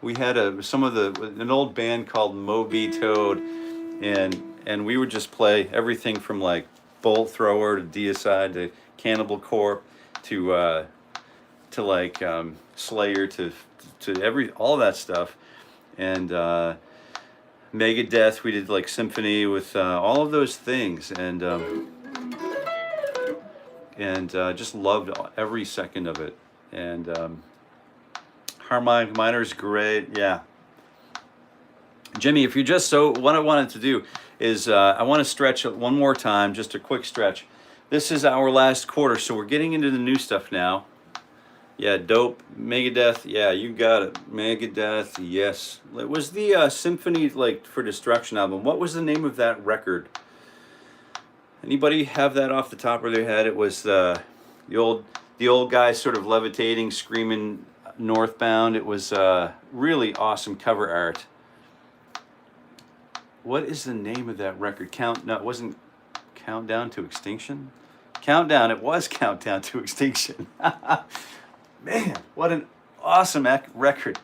Speaker 1: old band called 𝘕𝗿𝗄𝘅, and we would just play everything from like Bolt Thrower to Deicide to Cannibal Corpse to like Slayer to all that stuff, and Megadeth. We did like symphony with all of those things, and just loved every second of it. And harmonic minor is great. Yeah, Jimmy, if you're just what I wanted to do is I want to stretch it one more time, just a quick stretch. This is our last quarter, so we're getting into the new stuff now. Yeah, dope. Megadeth. Yeah, you got it. Megadeth. Yes. It was the Symphony like for Destruction album. What was the name of that record? Anybody have that off the top of their head? It was the old guy sort of levitating, screaming northbound. It was really awesome cover art. What is the name of that record? No, it wasn't Countdown to Extinction. Countdown. It was Countdown to Extinction. Man, what an awesome record.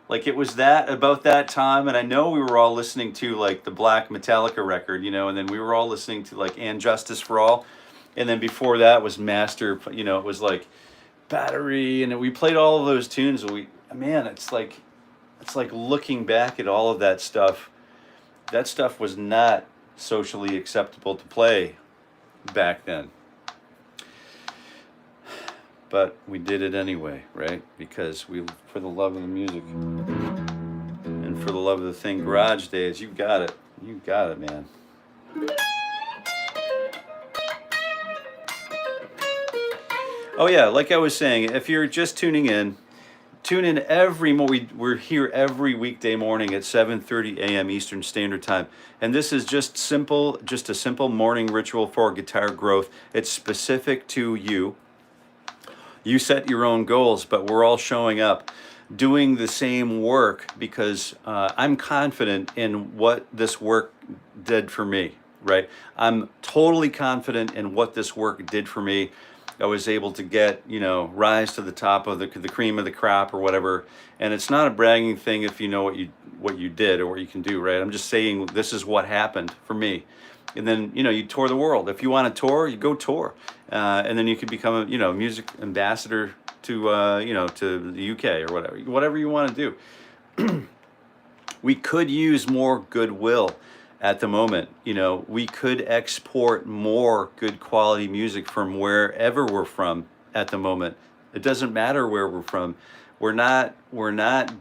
Speaker 1: Like it was about that time, and I know we were all listening to like the Black Metallica record, you know, and then we were all listening to like And Justice for All, and then before that was Master, you know, it was like Battery, and we played all of those tunes, and man, it's like looking back at all of that stuff. That stuff was not socially acceptable to play back then. But we did it anyway, right? Because for the love of the music and for the love of the thing. Garage days, you got it. You got it, man. Oh yeah, like I was saying, if you're just tuning in, tune in we're here every weekday morning at 7:30 a.m. Eastern Standard Time. And this is just a simple morning ritual for guitar growth. It's specific to you. You set your own goals, but we're all showing up, doing the same work because I'm confident in what this work did for me, right? I'm totally confident in what this work did for me. I was able to get, you know, rise to the top of the cream of the crop or whatever. And it's not a bragging thing if you know what you did or what you can do, right? I'm just saying this is what happened for me. And then, you know, you tour the world. If you want to tour, you go tour. And then you could become a, you know, music ambassador to, you know, to the UK or whatever you want to do. We could use more goodwill at the moment. You know, we could export more good quality music from wherever we're from at the moment. It doesn't matter where we're from. We're not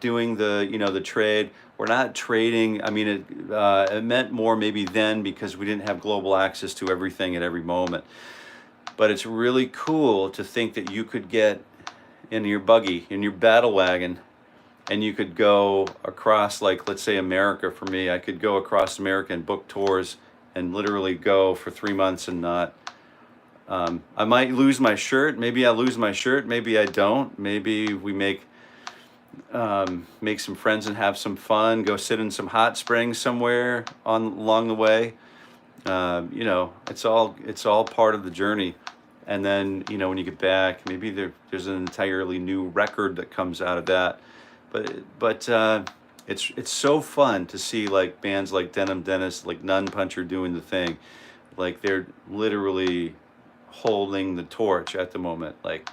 Speaker 1: doing the, you know, the trade. We're not trading. I mean, it meant more maybe then because we didn't have global access to everything at every moment. But it's really cool to think that you could get in your buggy, in your battle wagon, and you could go across, like, let's say America for me. I could go across America and book tours and literally go for 3 months and not. I might lose my shirt. Maybe I lose my shirt. Maybe I don't. Maybe we make some friends and have some fun. Go sit in some hot springs somewhere along the way. You know, it's all part of the journey. And then, you know, when you get back, maybe there's an entirely new record that comes out of that. But it's so fun to see like bands like Denim Dennis, like Nun Puncher doing the thing. Like they're literally holding the torch at the moment, like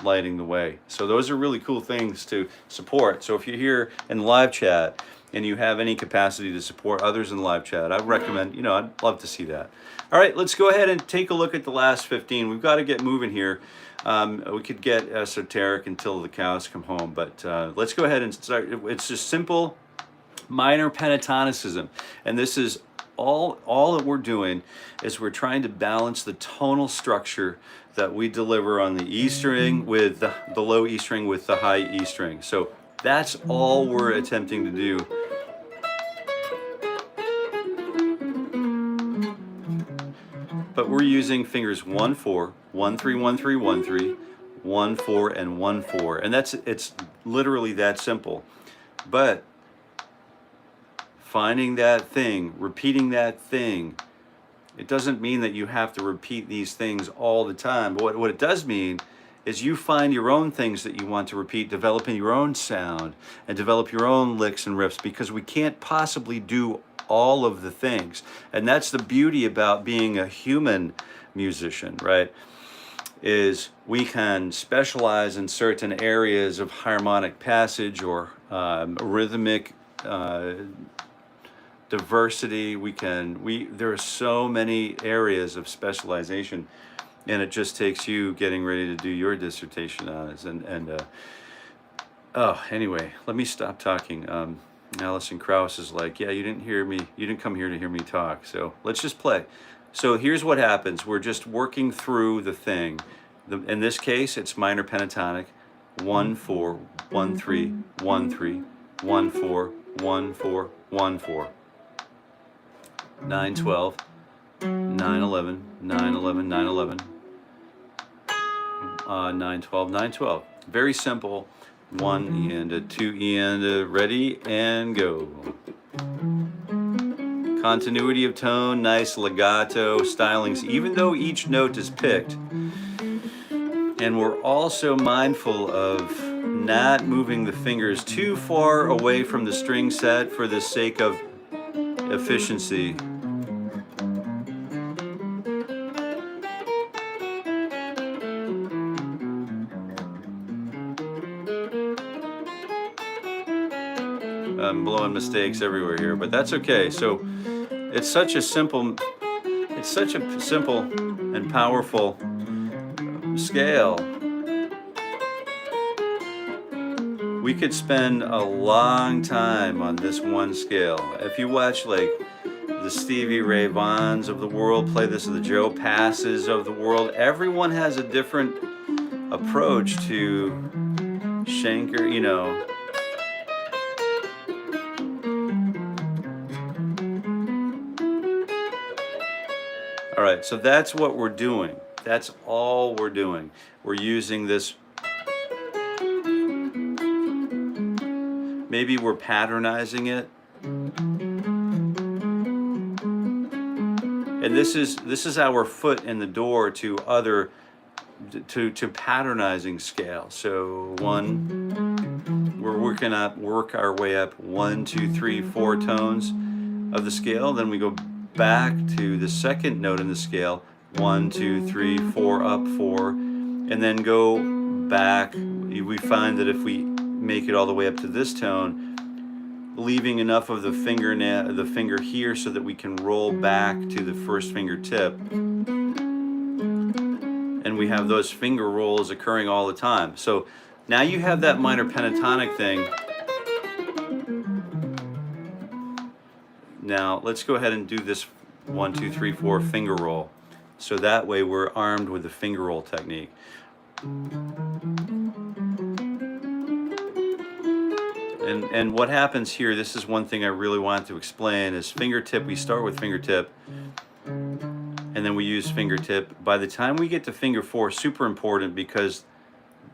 Speaker 1: lighting the way. So those are really cool things to support. So if you're here in live chat and you have any capacity to support others in live chat, I recommend, you know, I'd love to see that. All right, let's go ahead and take a look at the last 15. We've got to get moving here. We could get esoteric until the cows come home, but let's go ahead and start. It's just simple minor pentatonicism, and this is all that we're doing is we're trying to balance the tonal structure that we deliver on the E string with the low E string with the high E string. So that's all we're attempting to do. But we're using fingers 1-4, 1-3, 1-3, 1-3, 1-4, and 1-4, and it's literally that simple. But finding that thing, repeating that thing. It doesn't mean that you have to repeat these things all the time, but what it does mean is you find your own things that you want to repeat, developing your own sound and develop your own licks and riffs, because we can't possibly do all of the things. And that's the beauty about being a human musician, right? Is we can specialize in certain areas of harmonic passage or rhythmic diversity. There are so many areas of specialization, and it just takes you getting ready to do your dissertation on it. Oh, anyway, let me stop talking. Alison Krauss is like, yeah, you didn't come here to hear me talk, so let's just play. So here's what happens. We're just working through the thing. In this case, it's minor pentatonic. 1-4, 1-3, 1-3, 1-4, 1-4, 1-4. 9-12, 9-11, 9-11, 9-11. 9-12, 9-12. Very simple. 1 E and a 2 E and a, ready and go. Continuity of tone, nice legato stylings, even though each note is picked. And we're also mindful of not moving the fingers too far away from the string set for the sake of efficiency. I'm blowing mistakes everywhere here, but that's okay. So it's such a simple and powerful scale. We could spend a long time on this one scale. If you watch like the Stevie Ray Vaughns of the world play this, or the Joe Passes of the world, everyone has a different approach to Schenker, you know. All right, so that's what we're doing. That's all we're doing. We're using this. Maybe we're patternizing it. And this is our foot in the door to other to patternizing scale. So we're gonna work our way up 1, 2, 3, 4 tones of the scale. Then we go back to the second note in the scale, 1, 2, 3, 4, up 4, and then go back. We find that if we make it all the way up to this tone, leaving enough of the finger here so that we can roll back to the first fingertip, and we have those finger rolls occurring all the time. So now you have that minor pentatonic thing. Now let's go ahead and do this 1, 2, 3, 4 finger roll. So that way we're armed with the finger roll technique. And what happens here, this is one thing I really want to explain, is fingertip. We start with fingertip, and then we use fingertip. By the time we get to finger 4, super important, because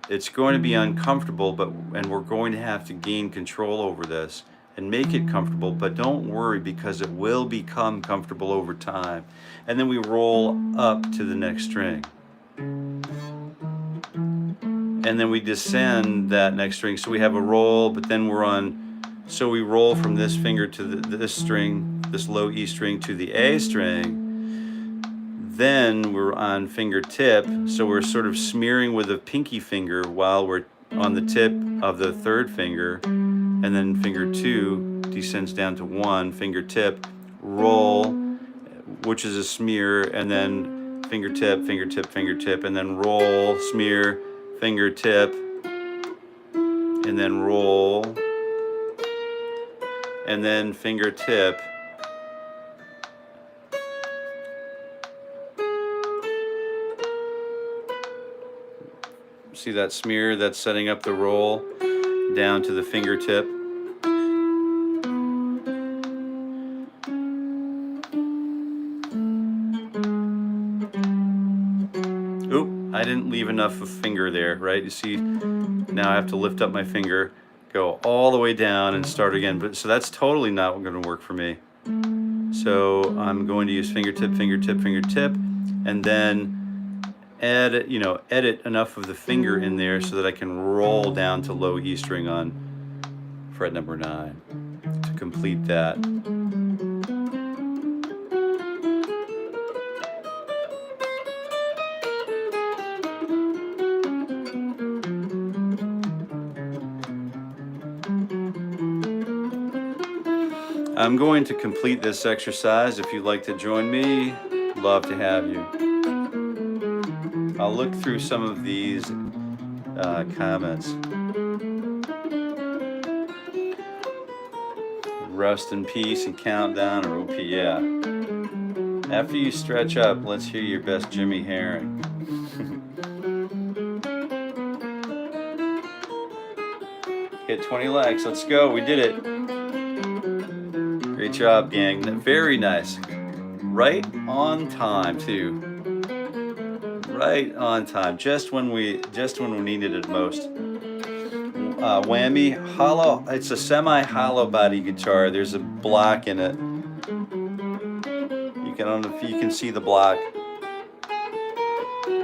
Speaker 1: it's going to be uncomfortable, and we're going to have to gain control over this and make it comfortable, but don't worry, because it will become comfortable over time. And then we roll up to the next string. And then we descend that next string. So we have a roll, but then we're on, so we roll from this finger to this string, this low E string, to the A string. Then we're on fingertip, so we're sort of smearing with a pinky finger while we're on the tip of the third finger. And then finger 2 descends down to 1, fingertip, roll, which is a smear, and then fingertip, fingertip, fingertip, and then roll, smear, fingertip, and then roll, and then fingertip. See that smear? That's setting up the roll down to the fingertip. Oop, I didn't leave enough of finger there, right? You see, now I have to lift up my finger, go all the way down and start again. But so that's totally not going to work for me. So I'm going to use fingertip, fingertip, fingertip, and then edit enough of the finger in there so that I can roll down to low E string on fret number 9 to complete that. I'm going to complete this exercise. If you'd like to join me, love to have you. I'll look through some of these comments. Rust in Peace and Countdown, or OP, yeah. After you stretch up, let's hear your best Jimmy Herring. Hit 20 likes, let's go, we did it. Great job, gang. Very nice. Right on time too. Right on time. Just when we needed it most. Whammy, hollow. It's a semi-hollow body guitar. There's a block in it. I don't know if you can see the block.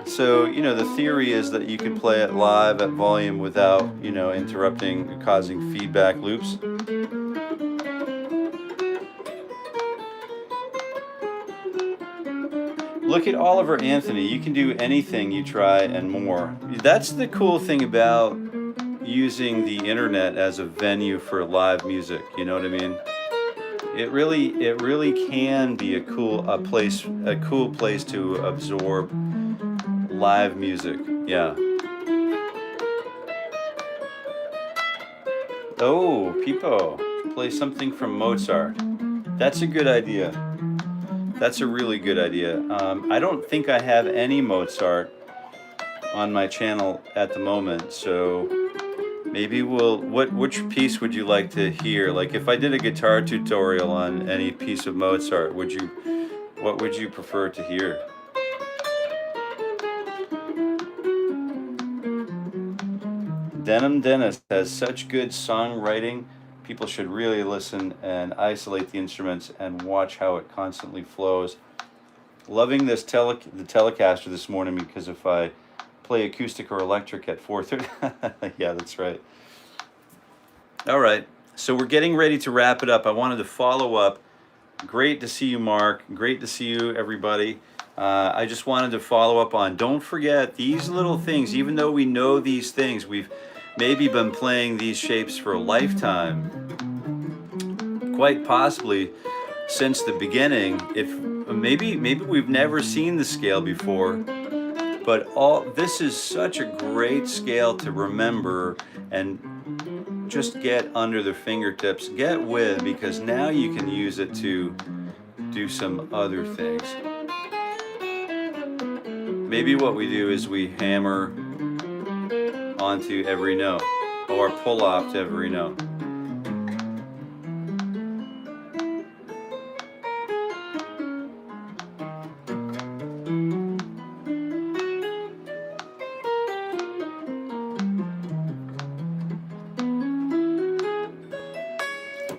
Speaker 1: So the theory is that you can play it live at volume without interrupting, causing feedback loops. Look at Oliver Anthony. You can do anything you try and more. That's the cool thing about using the internet as a venue for live music. You know what I mean? It really can be a cool place to absorb live music. Yeah. Oh, Pipo, play something from Mozart. That's a good idea. That's a really good idea. I don't think I have any Mozart on my channel at the moment, so maybe which piece would you like to hear? Like if I did a guitar tutorial on any piece of Mozart, what would you prefer to hear? Denim Dennis has such good songwriting. People should really listen and isolate the instruments and watch how it constantly flows. Loving this the Telecaster this morning because if I play acoustic or electric at 4:30, yeah, that's right. All right, so we're getting ready to wrap it up. I wanted to follow up. Great to see you, Mark. Great to see you, everybody. I just wanted to follow up on, don't forget these little things, even though we know these things, we've maybe been playing these shapes for a lifetime, quite possibly since the beginning. If maybe we've never seen the scale before, but this is such a great scale to remember and just get under the fingertips, get with, because now you can use it to do some other things. Maybe what we do is we hammer onto every note or pull off to every note.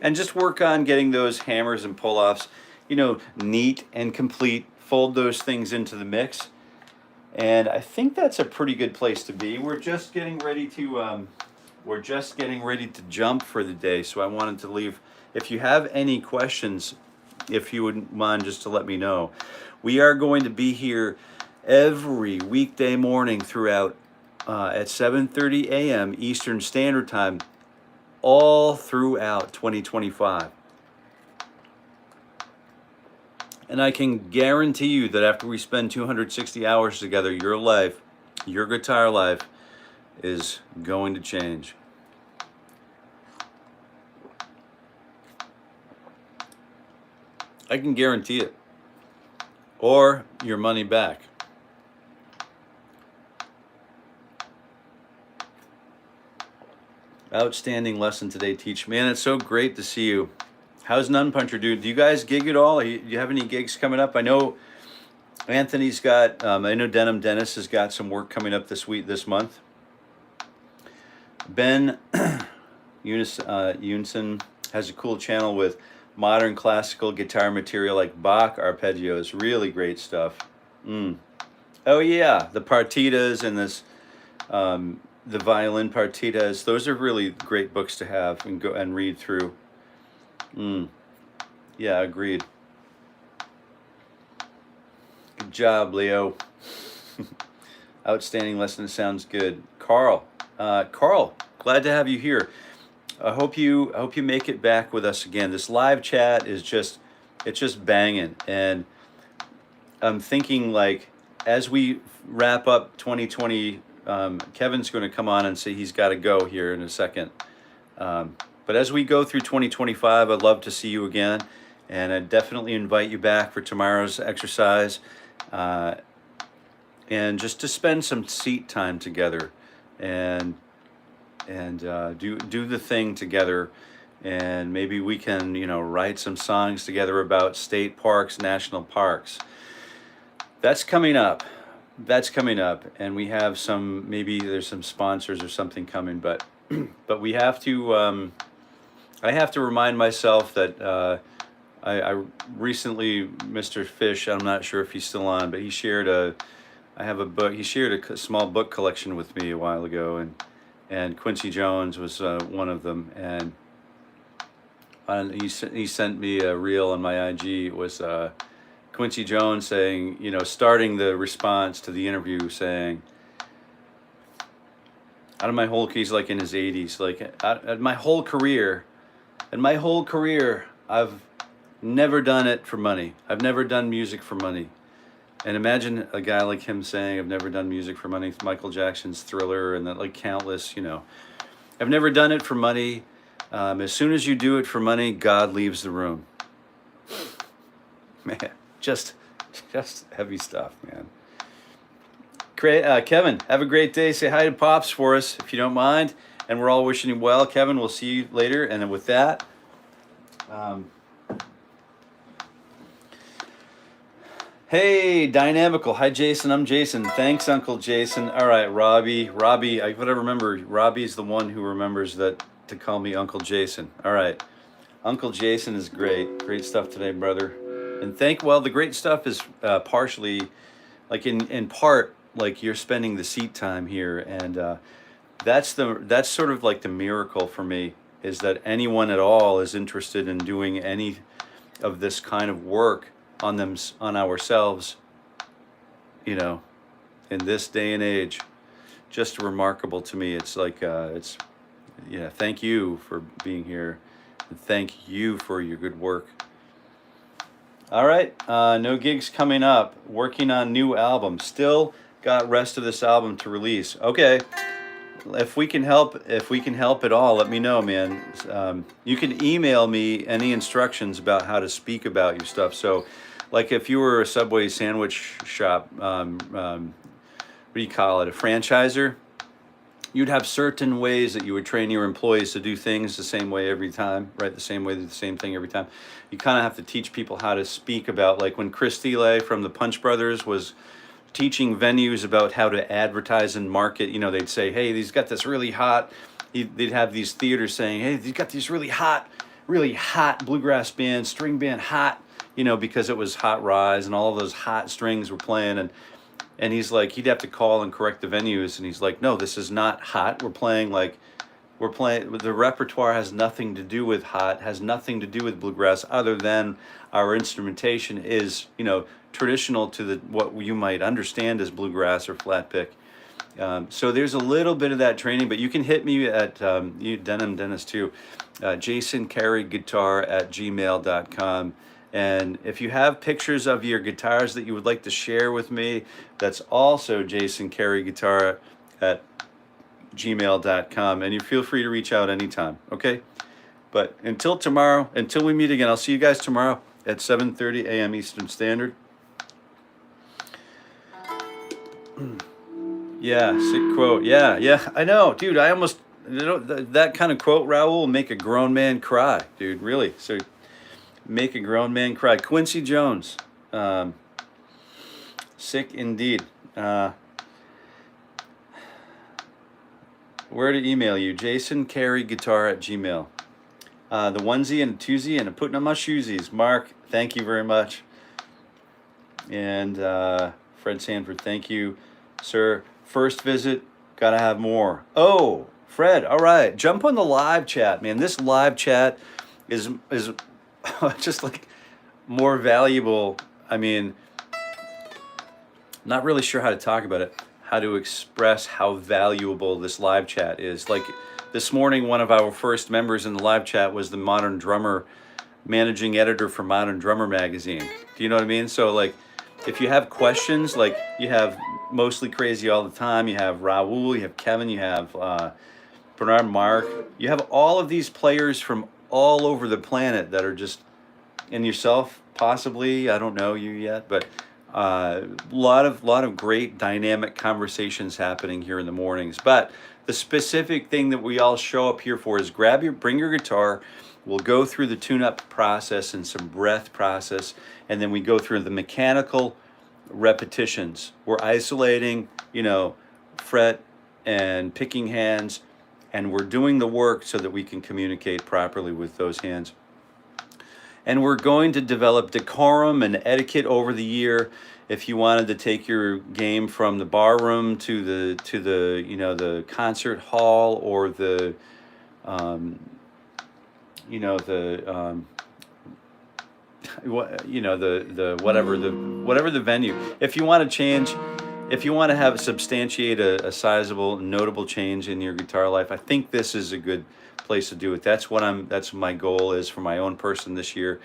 Speaker 1: And just work on getting those hammers and pull-offs, neat and complete. Fold those things into the mix. And I think that's a pretty good place to be. We're just getting ready to jump for the day. So I wanted to leave. If you have any questions, if you wouldn't mind just to let me know. We are going to be here every weekday morning throughout at 7:30 a.m. Eastern Standard Time, all throughout 2025. And I can guarantee you that after we spend 260 hours together, your life, your guitar life, is going to change. I can guarantee it. Or your money back. Outstanding lesson today, Teach. Man, it's so great to see you. How's Nun Puncher, dude? Do you guys gig at all? Do you have any gigs coming up? I know Anthony's got, I know Denim Dennis has got some work coming up this month. Ben Unison has a cool channel with modern classical guitar material like Bach arpeggios. Really great stuff. Oh yeah, the partitas and this, the violin partitas. Those are really great books to have and go and read through. Yeah, agreed. Good job, Leo. Outstanding lesson. Sounds good. Carl, Carl, glad to have you here. I hope you make it back with us again. This live chat is it's just banging, and I'm thinking, like, as we wrap up 2020, Kevin's going to come on and say he's got to go here in a second. But as we go through 2025, I'd love to see you again, and I definitely invite you back for tomorrow's exercise, and just to spend some seat time together, and do the thing together, and maybe we can, you know, write some songs together about state parks, national parks. That's coming up. That's coming up, and we have some, maybe there's some sponsors or something coming, but but we have to, I have to remind myself that I recently, Mr. Fish, I'm not sure if he's still on, but he shared I have a book, he shared a small book collection with me a while ago, and Quincy Jones was one of them, and he sent me a reel on my IG. It was Quincy Jones saying, you know, starting the response to the interview saying, out of my whole, he's like in his 80s, like, at my whole career, I've never done it for money. I've never done music for money. And imagine a guy like him saying, I've never done music for money. Michael Jackson's Thriller, and that, like, countless, you know. I've never done it for money. As soon as you do it for money, God leaves the room. Man, just heavy stuff, man. Kevin, have a great day. Say hi to Pops for us, if you don't mind. And we're all wishing you well. Kevin, we'll see you later. And with that, hey, Dynamical. Hi, Jason. I'm Jason. Thanks, Uncle Jason. All right, Robbie. I gotta remember, Robbie's the one who remembers that to call me Uncle Jason. All right. Uncle Jason is great. Great stuff today, brother. And well, the great stuff is partially, like in part, like you're spending the seat time here, and that's sort of like the miracle for me, is that anyone at all is interested in doing any of this kind of work on ourselves, you know, in this day and age. Just remarkable to me. It's like yeah, thank you for being here, and thank you for your good work. All right, no gigs coming up. Working on new album. Still got rest of this album to release. Okay, if we can help at all, let me know, man. You can email me any instructions about how to speak about your stuff. So, like, if you were a Subway sandwich shop, what do you call it, a franchiser, you'd have certain ways that you would train your employees to do things the same way every time, right? The same way, the same thing every time. You kind of have to teach people how to speak about, like when Chris Thiele from the Punch Brothers was teaching venues about how to advertise and market, you know, they'd say, hey, he's got this really hot, they'd have these theaters saying, hey, he's got these really hot bluegrass band, string band, hot, you know, because it was Hot Rise and all of those hot strings were playing, and he's like, he'd have to call and correct the venues, and he's like, no, this is not hot. We're playing, the repertoire has nothing to do with hot, has nothing to do with bluegrass, other than our instrumentation is, you know, traditional to what you might understand as bluegrass or flat pick. So there's a little bit of that training, but you can hit me at, Dennis too, jasoncareyguitar@gmail.com. And if you have pictures of your guitars that you would like to share with me, that's also jasoncareyguitar@gmail.com. And you feel free to reach out anytime, okay? But until tomorrow, until we meet again, I'll see you guys tomorrow at 7:30 a.m. Eastern Standard. Yeah, sick quote. Yeah, I know, dude. I almost, you know, that kind of quote, Raul, will make a grown man cry, dude, really. So make a grown man cry. Quincy Jones, sick indeed. Where to email you? Jason Carey Guitar at Gmail. The onesie and twosie and putting on my shoesies. Mark, thank you very much. And Fred Sanford, thank you, sir. First visit, gotta have more. Oh, Fred, all right. Jump on the live chat, man. This live chat is just like more valuable. I mean, not really sure how to talk about it, how to express how valuable this live chat is. Like this morning, one of our first members in the live chat was the Modern Drummer managing editor for Modern Drummer magazine. Do you know what I mean? So like, if you have questions, like you have Mostly Crazy All the Time, you have Raul, you have Kevin, you have Bernard, Mark, you have all of these players from all over the planet that are just, and yourself possibly, I don't know you yet, but lot of great dynamic conversations happening here in the mornings. But the specific thing that we all show up here for is bring your guitar. We'll go through the tune-up process and some breath process, and then we go through the mechanical repetitions. We're isolating, you know, fret and picking hands, and we're doing the work so that we can communicate properly with those hands. And we're going to develop decorum and etiquette over the year. If you wanted to take your game from the bar room to the you know, the concert hall, or the you know, the whatever the venue. If you want to change, if you want to have substantiate a sizable, notable change in your guitar life, I think this is a good place to do it. That's my goal is for my own person this year,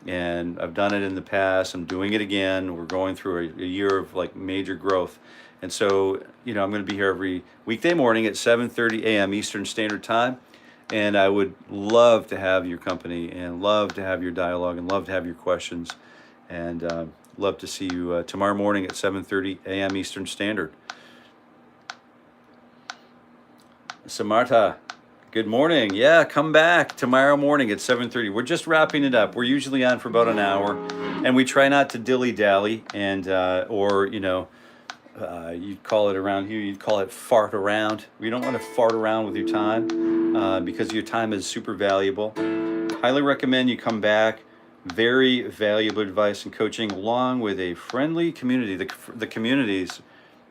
Speaker 1: and I've done it in the past. I'm doing it again. We're going through a year of like major growth, and so, you know, I'm going to be here every weekday morning at 7:30 a.m. Eastern Standard Time, and I would love to have your company and love to have your dialogue and love to have your questions, and love to see you tomorrow morning at 7:30 a.m. Eastern Standard. Samartha, good morning. Yeah, come back tomorrow morning at 7:30. We're just wrapping it up. We're usually on for about an hour, and we try not to dilly-dally and or, you know, you'd call it around here, you'd call it fart around. We don't want to fart around with your time because your time is super valuable. Highly recommend you come back. Very valuable advice and coaching, along with a friendly community. The communities,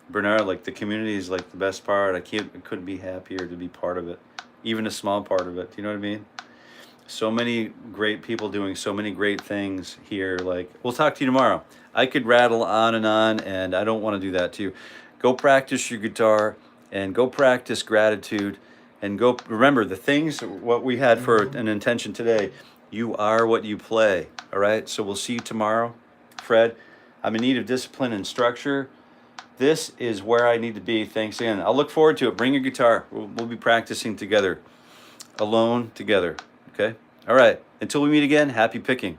Speaker 1: Bernard, like the community is like the best part. I couldn't be happier to be part of it, even a small part of it. Do you know what I mean? So many great people doing so many great things here. Like, we'll talk to you tomorrow. I could rattle on, and I don't want to do that to you. Go practice your guitar, and go practice gratitude, and go remember the things, what we had for an intention today. You are what you play, all right? So we'll see you tomorrow. Fred, I'm in need of discipline and structure. This is where I need to be. Thanks again. I'll look forward to it. Bring your guitar. We'll be practicing together, alone, together, okay? All right. Until we meet again, happy picking.